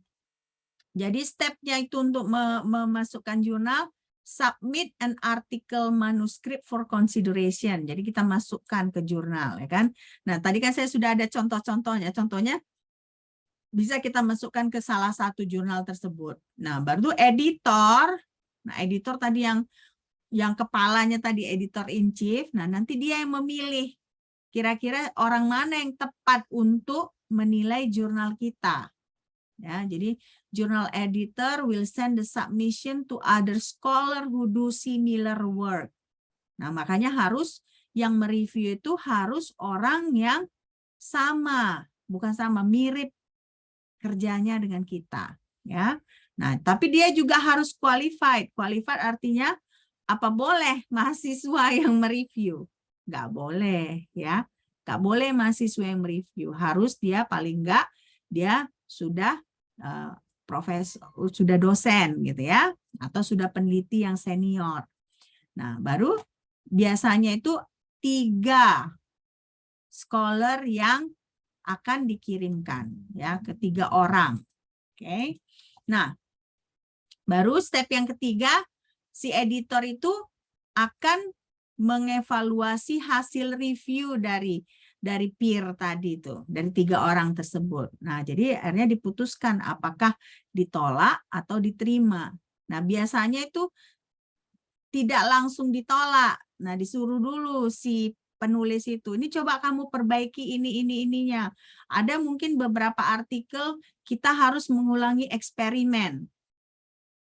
A: Jadi stepnya itu untuk memasukkan jurnal, submit an article manuscript for consideration. Jadi kita masukkan ke jurnal, ya kan? Nah, tadi kan saya sudah ada contoh-contohnya. Contohnya bisa kita masukkan ke salah satu jurnal tersebut. Nah, baru editor. Nah, editor tadi yang kepalanya tadi editor in chief. Nah, nanti dia yang memilih kira-kira orang mana yang tepat untuk menilai jurnal kita. Ya, jadi journal editor will send the submission to other scholar who do similar work. Nah, makanya harus yang mereview itu harus orang yang sama, bukan sama, mirip kerjanya dengan kita, ya. Nah, tapi dia juga harus qualified. Qualified artinya apa boleh mahasiswa yang mereview? Nggak boleh, ya. Nggak boleh mahasiswa yang mereview. Harus dia paling nggak dia sudah profesor, sudah dosen gitu ya, atau sudah peneliti yang senior. Nah, baru biasanya itu 3 scholar yang akan dikirimkan ya ke 3 orang. Oke. Nah, baru step yang ketiga, si editor itu akan mengevaluasi hasil review dari peer tadi itu, dari 3 orang tersebut. Nah, jadi akhirnya diputuskan apakah ditolak atau diterima. Nah, biasanya itu tidak langsung ditolak. Nah, disuruh dulu si penulis itu, ini coba kamu perbaiki ininya. Ada mungkin beberapa artikel kita harus mengulangi eksperimen.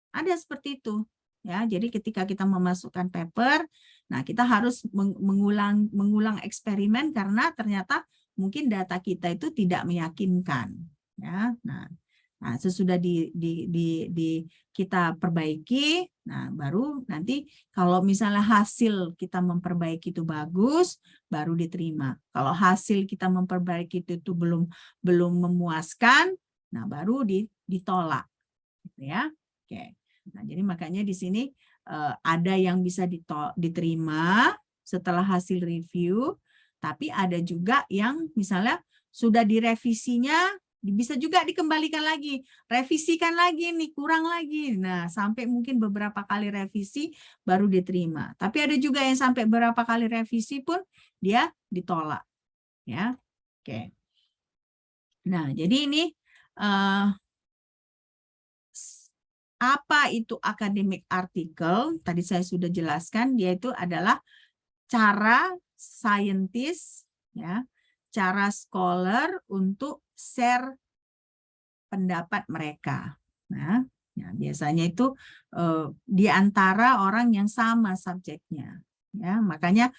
A: Ada seperti itu. Ya, jadi ketika kita memasukkan paper, nah kita harus mengulang eksperimen karena ternyata mungkin data kita itu tidak meyakinkan. Ya, nah sesudah kita perbaiki, nah baru nanti kalau misalnya hasil kita memperbaiki itu bagus, baru diterima. Kalau hasil kita memperbaiki itu belum memuaskan, nah baru ditolak, gitu ya. Oke. Nah, jadi makanya di sini ada yang bisa diterima setelah hasil review, tapi ada juga yang misalnya sudah direvisinya, bisa juga dikembalikan lagi, revisikan lagi nih, kurang lagi. Nah, sampai mungkin beberapa kali revisi baru diterima. Tapi ada juga yang sampai beberapa kali revisi pun dia ditolak. Ya, oke. Nah, jadi ini apa itu academic article? Tadi saya sudah jelaskan, dia itu adalah cara scientist, ya, cara scholar untuk share pendapat mereka. Nah, ya, biasanya itu di antara orang yang sama subjeknya. Ya, makanya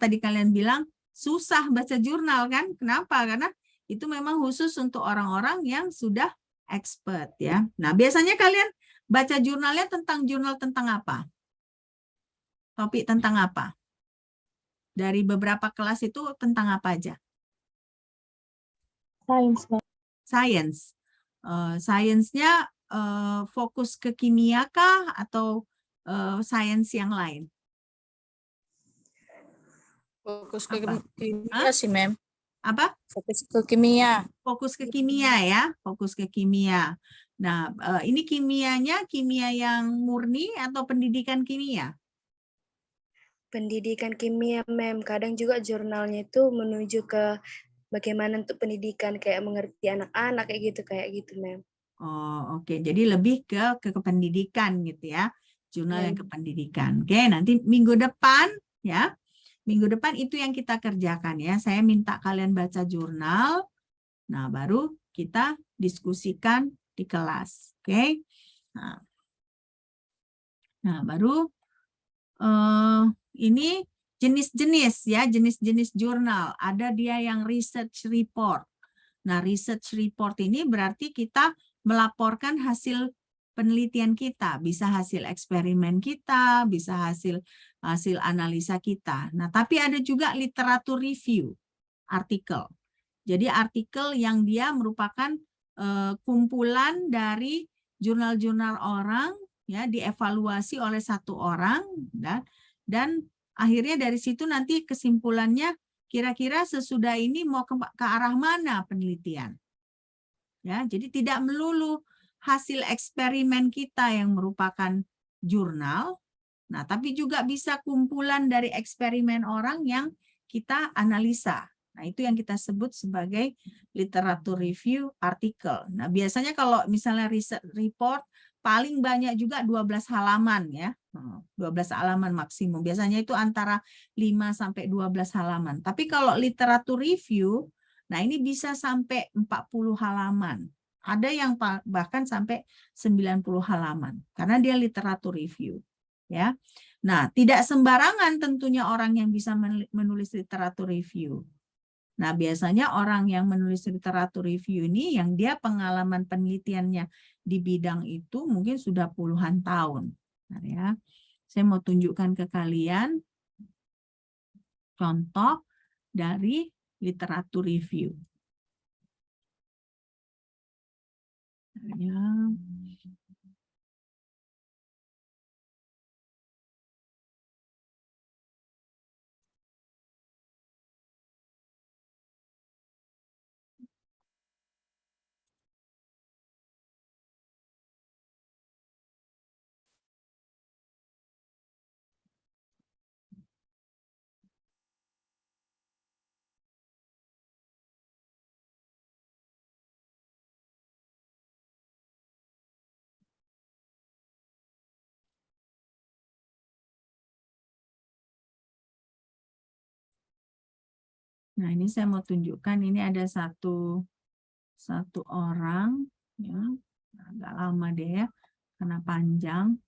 A: tadi kalian bilang susah baca jurnal kan? Kenapa? Karena itu memang khusus untuk orang-orang yang sudah expert ya. Nah, biasanya kalian baca jurnalnya jurnal tentang apa? Topik tentang apa? Dari beberapa kelas itu tentang apa aja?
E: Sains, Ma'am.
A: Science. Sainsnya fokus ke kimia kah atau sains yang lain?
H: Fokus ke
A: Apa?
H: kimia sih, Mem.
A: Apa?
H: Fokus ke kimia.
A: Fokus ke kimia ya, fokus ke kimia. Nah, ini kimianya kimia yang murni atau pendidikan kimia?
D: Pendidikan kimia, Mem. Kadang juga jurnalnya itu menuju ke bagaimana untuk pendidikan, kayak mengerti anak-anak kayak gitu, Mem.
A: Oh, oke. Jadi lebih ke pendidikan gitu ya. Jurnal yang ke pendidikan. Oke, nanti minggu depan ya. Minggu depan itu yang kita kerjakan ya. Saya minta kalian baca jurnal. Nah, baru kita diskusikan di kelas. Oke. Nah, baru ini jenis-jenis ya, jenis-jenis jurnal. Ada dia yang research report. Nah, research report ini berarti kita melaporkan hasil penelitian kita, bisa hasil eksperimen kita, bisa hasil analisa kita. Nah, tapi ada juga literatur review, artikel. Jadi artikel yang dia merupakan kumpulan dari jurnal-jurnal orang, ya, dievaluasi oleh satu orang, dan akhirnya dari situ nanti kesimpulannya kira-kira sesudah ini mau ke arah mana penelitian. Ya, jadi tidak melulu hasil eksperimen kita yang merupakan jurnal. Nah, tapi juga bisa kumpulan dari eksperimen orang yang kita analisa. Nah, itu yang kita sebut sebagai literatur review artikel. Nah, biasanya kalau misalnya research report paling banyak juga 12 halaman ya. 12 halaman maksimum. Biasanya itu antara 5 sampai 12 halaman. Tapi kalau literatur review, nah ini bisa sampai 40 halaman. Ada yang bahkan sampai 90 halaman karena dia literatur review. Ya. Nah, tidak sembarangan tentunya orang yang bisa menulis literatur review. Nah, biasanya orang yang menulis literatur review ini yang dia pengalaman penelitiannya di bidang itu mungkin sudah puluhan tahun. Nah, ya. Saya mau tunjukkan ke kalian contoh dari literatur review. Ya. Nah, ini saya mau tunjukkan, ini ada satu orang, ya, agak lama deh ya, karena panjang.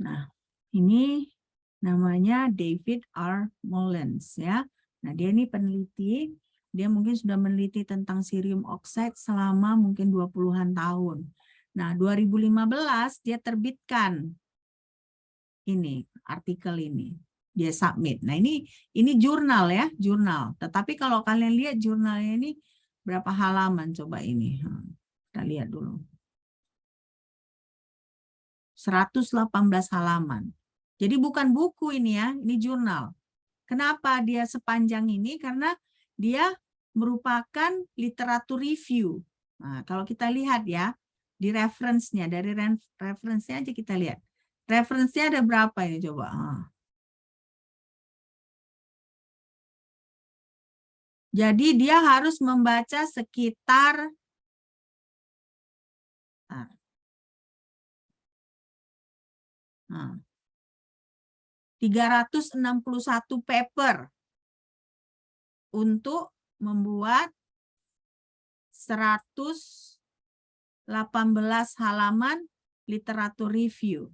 A: Nah, ini namanya David R. Mullins ya. Nah, dia ini peneliti, dia mungkin sudah meneliti tentang cerium oxide selama mungkin 20-an tahun. Nah, 2015 dia terbitkan ini, artikel ini. Dia submit. Nah, ini jurnal ya, jurnal. Tetapi kalau kalian lihat jurnalnya ini berapa halaman coba ini. Kita lihat dulu. 118 halaman. Jadi bukan buku ini ya, ini jurnal. Kenapa dia sepanjang ini? Karena dia merupakan literatur review. Nah, kalau kita lihat ya, di reference-nya, dari reference-nya aja kita lihat. Reference-nya ada berapa ini coba? Jadi dia harus membaca sekitar 361 paper untuk membuat 118 halaman literatur review.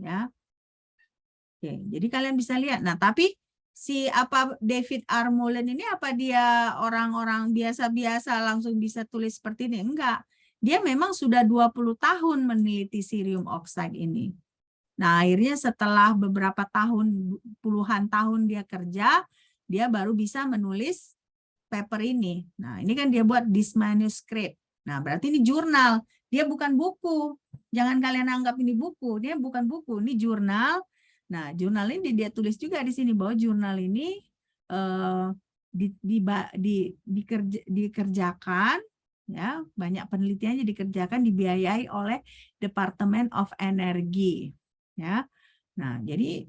A: Ya. Oke, jadi kalian bisa lihat. Nah, tapi David R. Mullins ini apa dia orang-orang biasa-biasa langsung bisa tulis seperti ini? Enggak. Dia memang sudah 20 tahun meneliti cerium oxide ini. Nah, akhirnya setelah beberapa tahun, puluhan tahun dia kerja, dia baru bisa menulis paper ini. Nah, ini kan dia buat this manuscript. Nah, berarti ini jurnal. Dia bukan buku. Jangan kalian anggap ini buku. Dia bukan buku, ini jurnal. Nah, jurnal ini dia tulis juga di sini bahwa jurnal ini dikerjakan, ya, banyak penelitiannya dikerjakan, dibiayai oleh Department of Energy, ya. Nah, jadi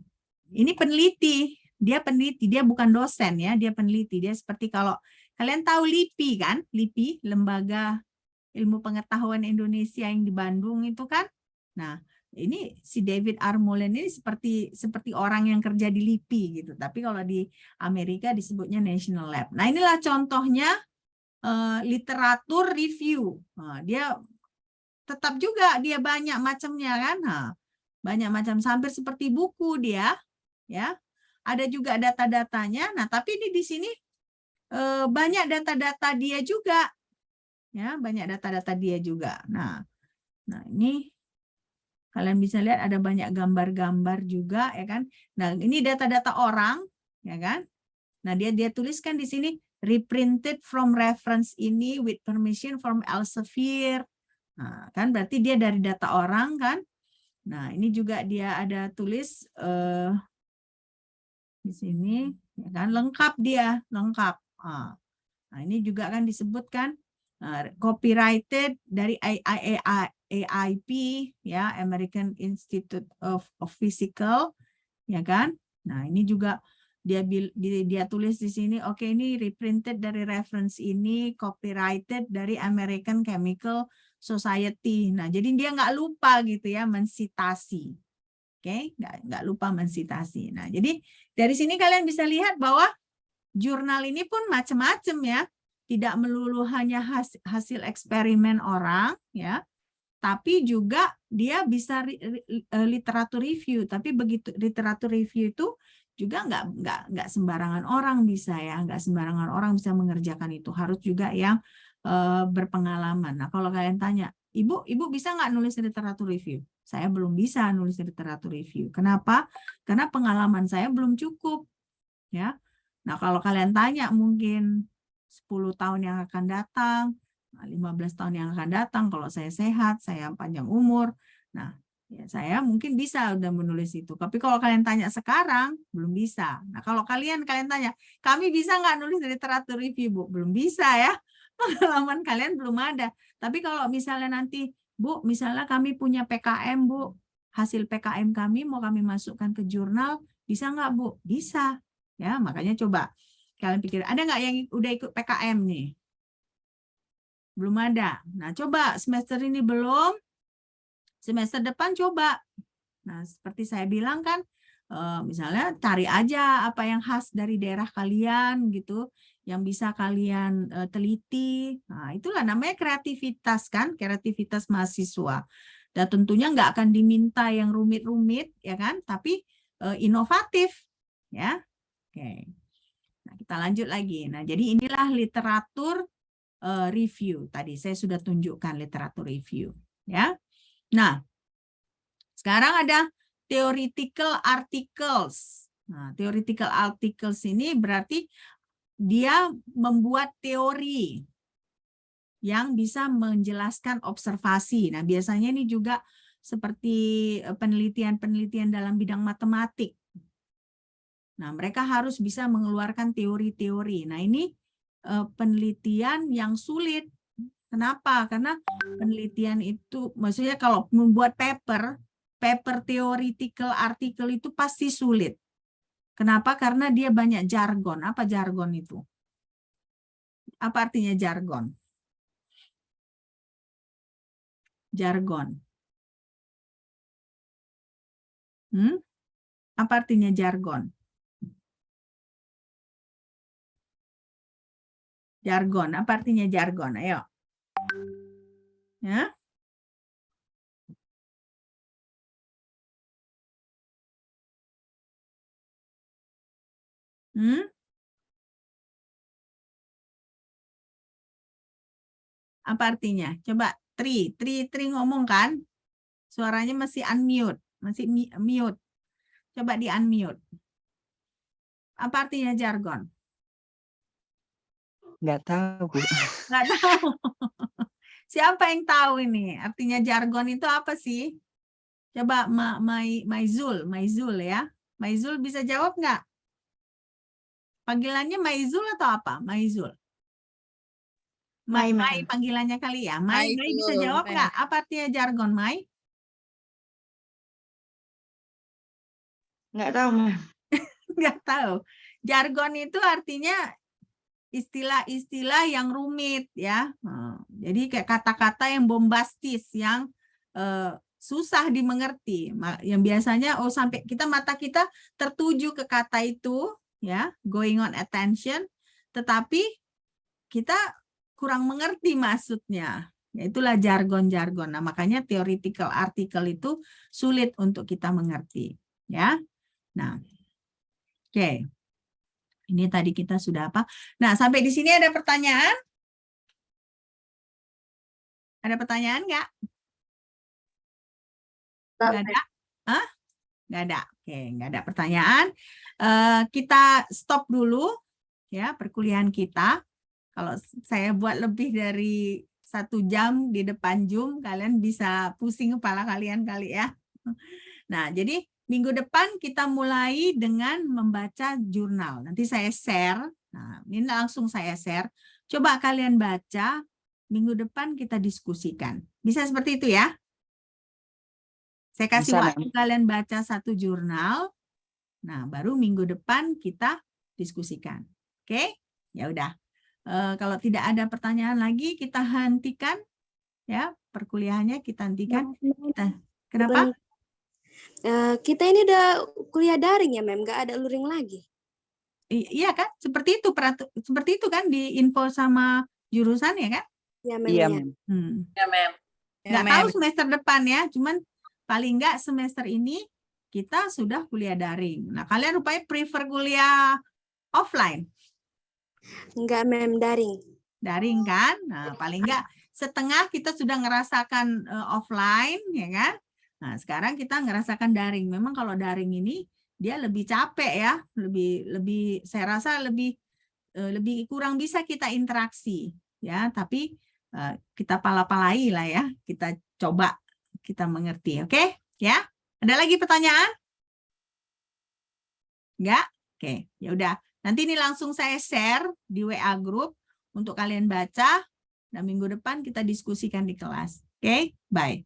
A: ini peneliti, dia bukan dosen ya, dia peneliti. Dia seperti kalau kalian tahu LIPI kan, LIPI, Lembaga Ilmu Pengetahuan Indonesia yang di Bandung itu kan. Nah, ini si David R. Mullins ini seperti orang yang kerja di LIPI gitu. Tapi kalau di Amerika disebutnya National Lab. Nah, inilah contohnya literatur review. Nah, dia tetap juga dia banyak macamnya kan. Nah, banyak macam, hampir seperti buku dia, ya. Ada juga data-datanya. Nah, tapi ini di sini banyak data-data dia juga, ya, banyak data-data dia juga. Nah, ini kalian bisa lihat ada banyak gambar-gambar juga, ya kan. Nah, ini data-data orang, ya kan. Nah, dia tuliskan di sini reprinted from reference ini with permission from Elsevier. Nah, kan berarti dia dari data orang kan. Nah, ini juga dia ada tulis di sini, ya kan, lengkap dia, lengkap. Nah, ini juga kan disebutkan copyrighted dari AIP, ya, American Institute of Physical, ya kan? Nah, ini juga dia tulis di sini, oke, ini reprinted dari reference ini, copyrighted dari American Chemical Society. Nah, jadi dia nggak lupa gitu ya mensitasi. Oke, nggak lupa mensitasi. Nah, jadi dari sini kalian bisa lihat bahwa jurnal ini pun macam-macam ya. Tidak melulu hanya hasil eksperimen orang, ya, tapi juga dia bisa literatur review. Tapi begitu literatur review itu juga nggak sembarangan orang bisa ya, nggak sembarangan orang bisa mengerjakan itu. Harus juga yang berpengalaman. Nah, kalau kalian tanya, Ibu bisa nggak nulis literatur review? Saya belum bisa nulis literatur review. Kenapa? Karena pengalaman saya belum cukup, ya. Nah, kalau kalian tanya mungkin 10 tahun yang akan datang, 15 tahun yang akan datang, kalau saya sehat, saya panjang umur, nah, ya saya mungkin bisa udah menulis itu. Tapi kalau kalian tanya sekarang, belum bisa. Nah, kalau kalian tanya, kami bisa nggak nulis literatur review, Bu? Belum bisa ya. Pengalaman kalian belum ada. Tapi kalau misalnya nanti, Bu, misalnya kami punya PKM, Bu, hasil PKM kami mau kami masukkan ke jurnal, bisa nggak, Bu? Bisa. Ya, makanya coba kalian pikir, ada nggak yang udah ikut PKM nih? Belum ada. Nah, coba semester ini belum, semester depan coba. Nah, seperti saya bilang kan, misalnya cari aja apa yang khas dari daerah kalian gitu, yang bisa kalian teliti. Nah, itulah namanya kreativitas kan, kreativitas mahasiswa. Dan tentunya nggak akan diminta yang rumit-rumit, ya kan, tapi inovatif, ya. Oke. Nah, kita lanjut lagi. Nah, jadi inilah literatur review. Tadi saya sudah tunjukkan literatur review, ya. Nah, sekarang ada theoretical articles. Nah, theoretical articles ini berarti dia membuat teori yang bisa menjelaskan observasi. Nah, biasanya ini juga seperti penelitian-penelitian dalam bidang matematik. Nah, mereka harus bisa mengeluarkan teori-teori. Nah, ini penelitian yang sulit. Kenapa? Karena penelitian itu, maksudnya kalau membuat paper theoretical article itu pasti sulit. Kenapa? Karena dia banyak jargon. Apa jargon itu? Apa artinya jargon? Jargon. Apa artinya jargon? Jargon, apa artinya jargon? Ayo. Ya? Apa artinya? Coba Tri ngomong kan? Suaranya masih unmute, masih mute. Coba di unmute. Apa artinya jargon?
B: Nggak tahu, Bu.
A: Nggak tahu. Siapa yang tahu ini? Artinya jargon itu apa sih? Coba Maizul ya. Maizul bisa jawab nggak? Panggilannya Maizul atau apa? Maizul. Mai panggilannya kali ya. Mai bisa jawab nggak? Apa artinya jargon, Mai?
E: Nggak tahu, Ma'am.
A: Nggak tahu. Jargon itu artinya istilah-istilah yang rumit ya. Jadi kayak kata-kata yang bombastis, yang susah dimengerti. Yang biasanya sampai mata kita tertuju ke kata itu ya, going on attention, tetapi kita kurang mengerti maksudnya. Ya, itulah jargon-jargon. Nah, makanya theoretical article itu sulit untuk kita mengerti, ya. Nah, oke. Ini tadi kita sudah apa? Nah, sampai di sini ada pertanyaan? Ada pertanyaan nggak? Nggak ada? Hah? Nggak ada. Oke, nggak ada pertanyaan. Kita stop dulu ya perkuliahan kita. Kalau saya buat lebih dari 1 jam di depan Zoom, kalian bisa pusing kepala kalian kali ya. Nah, jadi minggu depan kita mulai dengan membaca jurnal. Nanti saya share Nah, ini langsung saya share. Coba kalian baca, minggu depan kita diskusikan. Bisa seperti itu ya? Saya kasih
B: Bisa,
A: waktu kalian baca 1 jurnal. Nah, baru minggu depan kita diskusikan. Oke? Ya udah. Kalau tidak ada pertanyaan lagi, kita hentikan ya perkuliahannya. Kita hentikan. Kenapa?
D: Kita ini udah kuliah daring ya, Mem, nggak ada luring lagi.
A: Iya kan? Seperti itu seperti itu kan di info sama jurusan ya kan?
D: Ya, Mem.
B: Iya,
D: ya.
B: Mem.
H: Ya, Mem.
A: Nggak tahu semester depan ya, cuman paling nggak semester ini kita sudah kuliah daring. Nah, kalian rupanya prefer kuliah offline?
D: Enggak, Mem, daring.
A: Daring kan? Nah, paling nggak setengah kita sudah ngerasakan offline, ya kan? Nah, sekarang kita ngerasakan daring. Memang kalau daring ini dia lebih capek ya, lebih saya rasa lebih kurang bisa kita interaksi ya, tapi kita pala-palai lah ya, kita coba kita mengerti, oke? Ya, ada lagi pertanyaan? Enggak? Oke, ya udah. Nanti ini langsung saya share di WA group untuk kalian baca dan minggu depan kita diskusikan di kelas. Oke, bye.